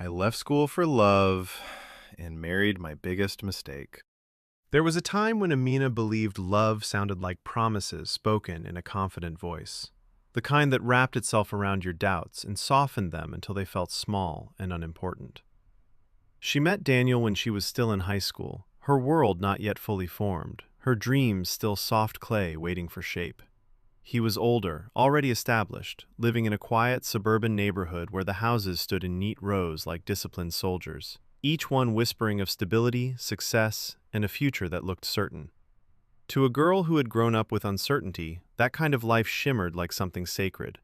I left school for love and married my biggest mistake. There was a time when Amina believed love sounded like promises spoken in a confident voice, the kind that wrapped itself around your doubts and softened them until they felt small and unimportant. She met Daniel when she was still in high school, her world not yet fully formed, her dreams still soft clay waiting for shape. He was older, already established, living in a quiet suburban neighborhood where the houses stood in neat rows like disciplined soldiers, each one whispering of stability, success, and a future that looked certain. To a girl who had grown up with uncertainty, that kind of life shimmered like something sacred.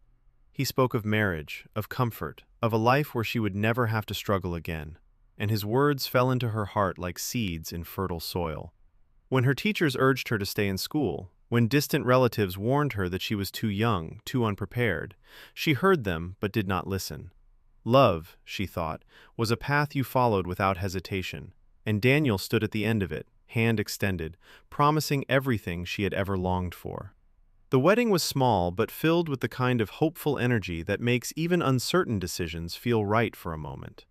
He spoke of marriage, of comfort, of a life where she would never have to struggle again, and his words fell into her heart like seeds in fertile soil. When her teachers urged her to stay in school, when distant relatives warned her that she was too young, too unprepared, she heard them but did not listen. Love, she thought, was a path you followed without hesitation, and Daniel stood at the end of it, hand extended, promising everything she had ever longed for. The wedding was small but filled with the kind of hopeful energy that makes even uncertain decisions feel right for a moment.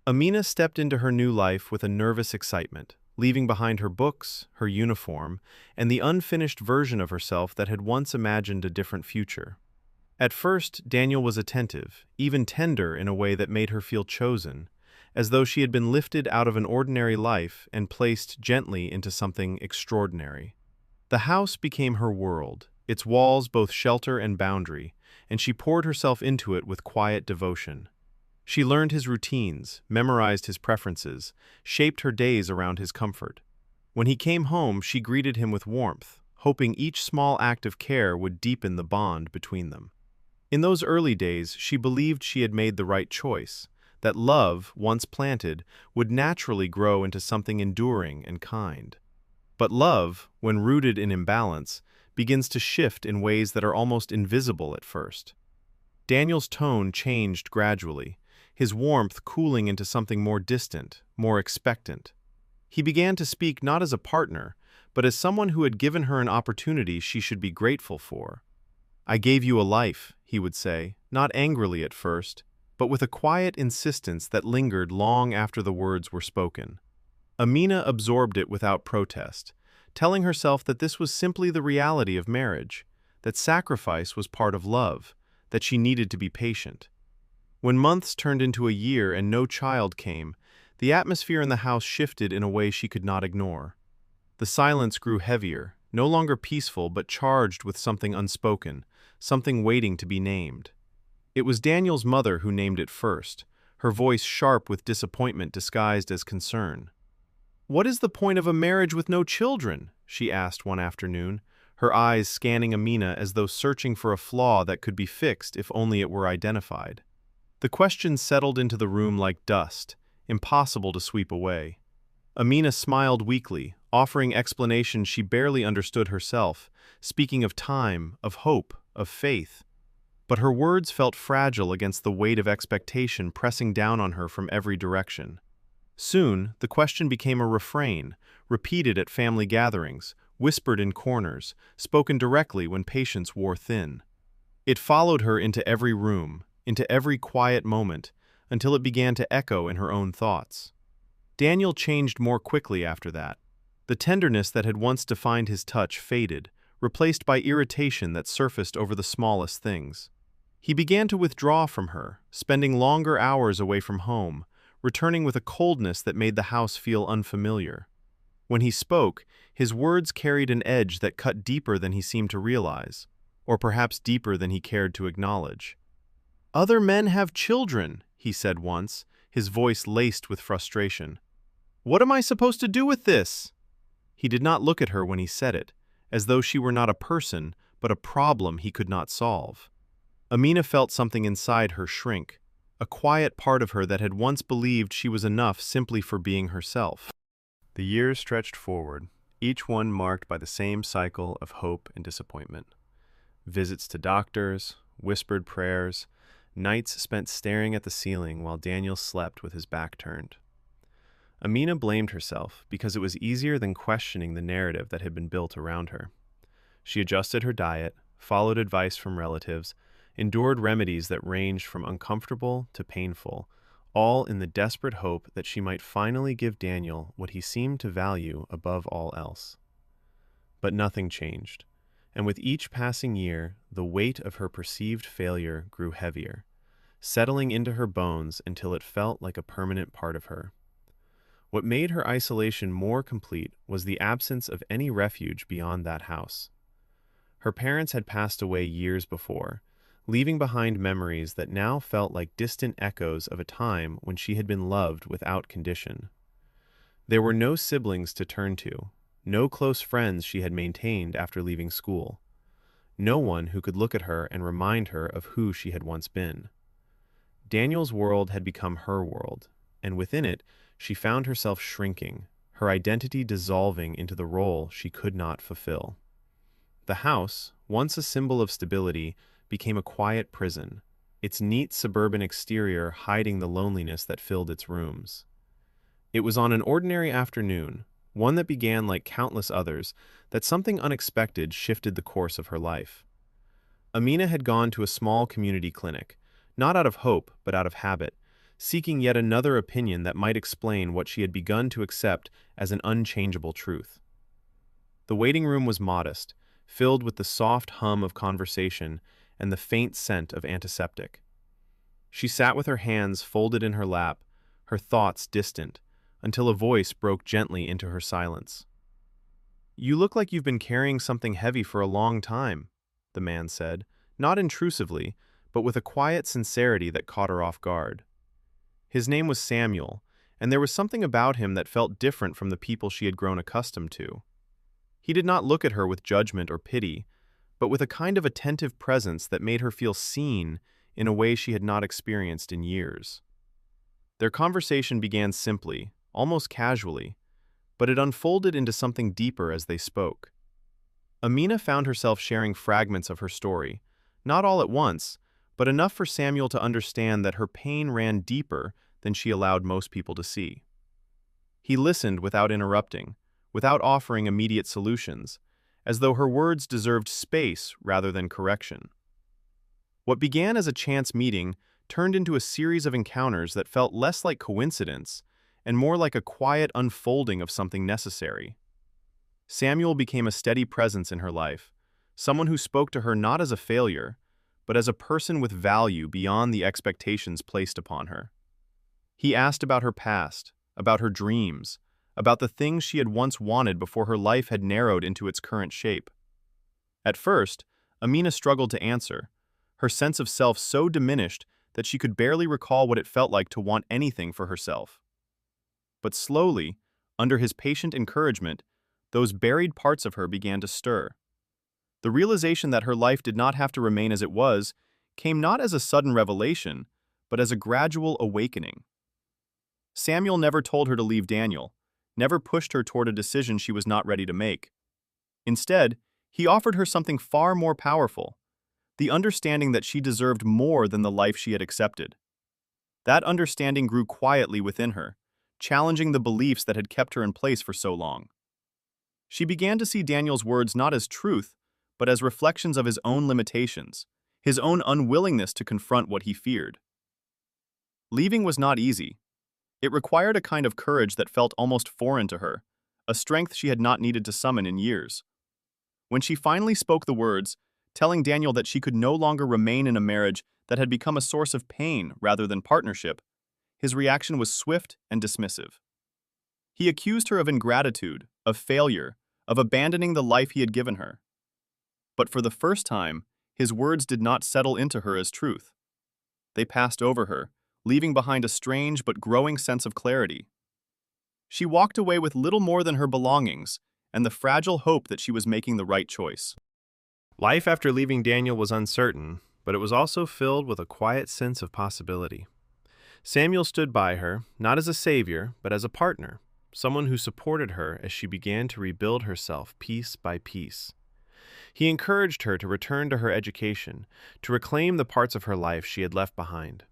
Amina stepped into her new life with a nervous excitement, leaving behind her books, her uniform, and the unfinished version of herself that had once imagined a different future. At first, Daniel was attentive, even tender in a way that made her feel chosen, as though she had been lifted out of an ordinary life and placed gently into something extraordinary. The house became her world, its walls both shelter and boundary, and she poured herself into it with quiet devotion. She learned his routines, memorized his preferences, shaped her days around his comfort. When he came home, she greeted him with warmth, hoping each small act of care would deepen the bond between them. In those early days, she believed she had made the right choice, that love, once planted, would naturally grow into something enduring and kind. But love, when rooted in imbalance, begins to shift in ways that are almost invisible at first. Daniel's tone changed gradually, his warmth cooling into something more distant, more expectant. He began to speak not as a partner, but as someone who had given her an opportunity she should be grateful for. "I gave you a life," he would say, not angrily at first, but with a quiet insistence that lingered long after the words were spoken. Amina absorbed it without protest, telling herself that this was simply the reality of marriage, that sacrifice was part of love, that she needed to be patient. When months turned into a year and no child came, the atmosphere in the house shifted in a way she could not ignore. The silence grew heavier, no longer peaceful but charged with something unspoken, something waiting to be named. It was Daniel's mother who named it first, her voice sharp with disappointment disguised as concern. "What is the point of a marriage with no children?" she asked one afternoon, her eyes scanning Amina as though searching for a flaw that could be fixed if only it were identified. The question settled into the room like dust, impossible to sweep away. Amina smiled weakly, offering explanations she barely understood herself, speaking of time, of hope, of faith. But her words felt fragile against the weight of expectation pressing down on her from every direction. Soon, the question became a refrain, repeated at family gatherings, whispered in corners, spoken directly when patience wore thin. It followed her into every room, into every quiet moment, until it began to echo in her own thoughts. Daniel changed more quickly after that. The tenderness that had once defined his touch faded, replaced by irritation that surfaced over the smallest things. He began to withdraw from her, spending longer hours away from home, returning with a coldness that made the house feel unfamiliar. When he spoke, his words carried an edge that cut deeper than he seemed to realize, or perhaps deeper than he cared to acknowledge. "Other men have children," he said once, his voice laced with frustration. "What am I supposed to do with this?" He did not look at her when he said it, as though she were not a person, but a problem he could not solve. Amina felt something inside her shrink, a quiet part of her that had once believed she was enough simply for being herself. The years stretched forward, each one marked by the same cycle of hope and disappointment. Visits to doctors, whispered prayers, nights spent staring at the ceiling while Daniel slept with his back turned. Amina blamed herself because it was easier than questioning the narrative that had been built around her. She adjusted her diet, followed advice from relatives, endured remedies that ranged from uncomfortable to painful, all in the desperate hope that she might finally give Daniel what he seemed to value above all else. But nothing changed, and with each passing year, the weight of her perceived failure grew heavier, settling into her bones until it felt like a permanent part of her. What made her isolation more complete was the absence of any refuge beyond that house. Her parents had passed away years before, leaving behind memories that now felt like distant echoes of a time when she had been loved without condition. There were no siblings to turn to, no close friends she had maintained after leaving school, no one who could look at her and remind her of who she had once been. Daniel's world had become her world, and within it, she found herself shrinking, her identity dissolving into the role she could not fulfill. The house, once a symbol of stability, became a quiet prison, its neat suburban exterior hiding the loneliness that filled its rooms. It was on an ordinary afternoon, one that began like countless others, that something unexpected shifted the course of her life. Amina had gone to a small community clinic, not out of hope but out of habit, seeking yet another opinion that might explain what she had begun to accept as an unchangeable truth. The waiting room was modest, filled with the soft hum of conversation and the faint scent of antiseptic. She sat with her hands folded in her lap, her thoughts distant, until a voice broke gently into her silence. "You look like you've been carrying something heavy for a long time," the man said, not intrusively, but with a quiet sincerity that caught her off guard. His name was Samuel, and there was something about him that felt different from the people she had grown accustomed to. He did not look at her with judgment or pity, but with a kind of attentive presence that made her feel seen in a way she had not experienced in years. Their conversation began simply, almost casually, but it unfolded into something deeper as they spoke. Amina found herself sharing fragments of her story, not all at once, but enough for Samuel to understand that her pain ran deeper than she allowed most people to see. He listened without interrupting, without offering immediate solutions, as though her words deserved space rather than correction. What began as a chance meeting turned into a series of encounters that felt less like coincidence and more like a quiet unfolding of something necessary. Samuel became a steady presence in her life, someone who spoke to her not as a failure, but as a person with value beyond the expectations placed upon her. He asked about her past, about her dreams, about the things she had once wanted before her life had narrowed into its current shape. At first, Amina struggled to answer, her sense of self so diminished that she could barely recall what it felt like to want anything for herself. But slowly, under his patient encouragement, those buried parts of her began to stir. The realization that her life did not have to remain as it was came not as a sudden revelation, but as a gradual awakening. Samuel never told her to leave Daniel, never pushed her toward a decision she was not ready to make. Instead, he offered her something far more powerful, the understanding that she deserved more than the life she had accepted. That understanding grew quietly within her, challenging the beliefs that had kept her in place for so long. She began to see Daniel's words not as truth, but as reflections of his own limitations, his own unwillingness to confront what he feared. Leaving was not easy. It required a kind of courage that felt almost foreign to her, a strength she had not needed to summon in years. When she finally spoke the words, telling Daniel that she could no longer remain in a marriage that had become a source of pain rather than partnership, his reaction was swift and dismissive. He accused her of ingratitude, of failure, of abandoning the life he had given her. But for the first time, his words did not settle into her as truth. They passed over her, leaving behind a strange but growing sense of clarity. She walked away with little more than her belongings and the fragile hope that she was making the right choice. Life after leaving Daniel was uncertain, but it was also filled with a quiet sense of possibility. Samuel stood by her, not as a savior, but as a partner, someone who supported her as she began to rebuild herself piece by piece. He encouraged her to return to her education, to reclaim the parts of her life she had left behind.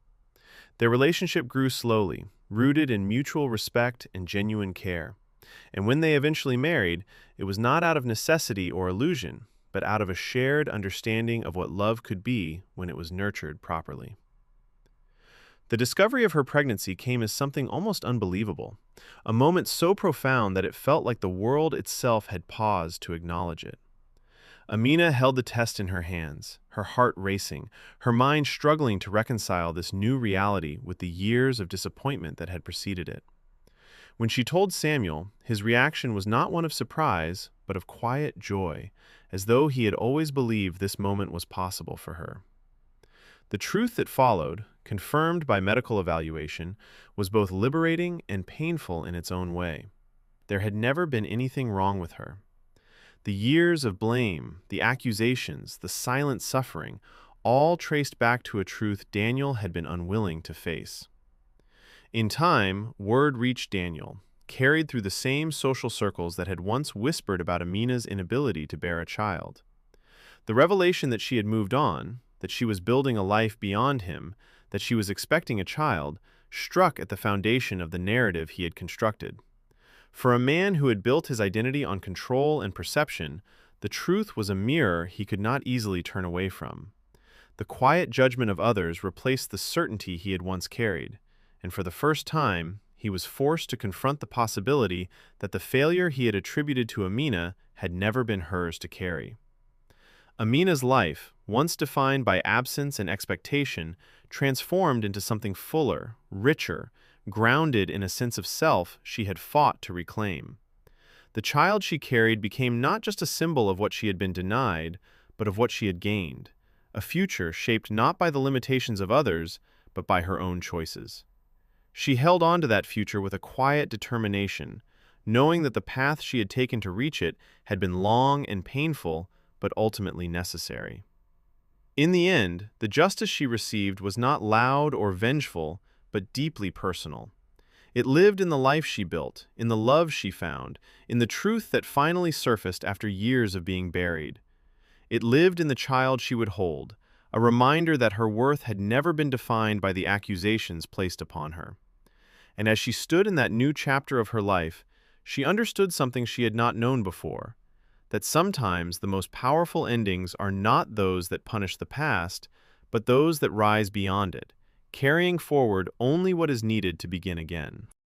Their relationship grew slowly, rooted in mutual respect and genuine care. And when they eventually married, it was not out of necessity or illusion, but out of a shared understanding of what love could be when it was nurtured properly. The discovery of her pregnancy came as something almost unbelievable, a moment so profound that it felt like the world itself had paused to acknowledge it. Amina held the test in her hands, her heart racing, her mind struggling to reconcile this new reality with the years of disappointment that had preceded it. When she told Samuel, his reaction was not one of surprise, but of quiet joy, as though he had always believed this moment was possible for her. The truth that followed, confirmed by medical evaluation, was both liberating and painful in its own way. There had never been anything wrong with her. The years of blame, the accusations, the silent suffering, all traced back to a truth Daniel had been unwilling to face. In time, word reached Daniel, carried through the same social circles that had once whispered about Amina's inability to bear a child. The revelation that she had moved on, that she was building a life beyond him, that she was expecting a child, struck at the foundation of the narrative he had constructed. For a man who had built his identity on control and perception, the truth was a mirror he could not easily turn away from. The quiet judgment of others replaced the certainty he had once carried, and for the first time, he was forced to confront the possibility that the failure he had attributed to Amina had never been hers to carry. Amina's life, once defined by absence and expectation, transformed into something fuller, richer, grounded in a sense of self she had fought to reclaim. The child she carried became not just a symbol of what she had been denied, but of what she had gained, a future shaped not by the limitations of others, but by her own choices. She held on to that future with a quiet determination, knowing that the path she had taken to reach it had been long and painful, but ultimately necessary. In the end, the justice she received was not loud or vengeful, but deeply personal. It lived in the life she built, in the love she found, in the truth that finally surfaced after years of being buried. It lived in the child she would hold, a reminder that her worth had never been defined by the accusations placed upon her. And as she stood in that new chapter of her life, she understood something she had not known before, that sometimes the most powerful endings are not those that punish the past, but those that rise beyond it, carrying forward only what is needed to begin again.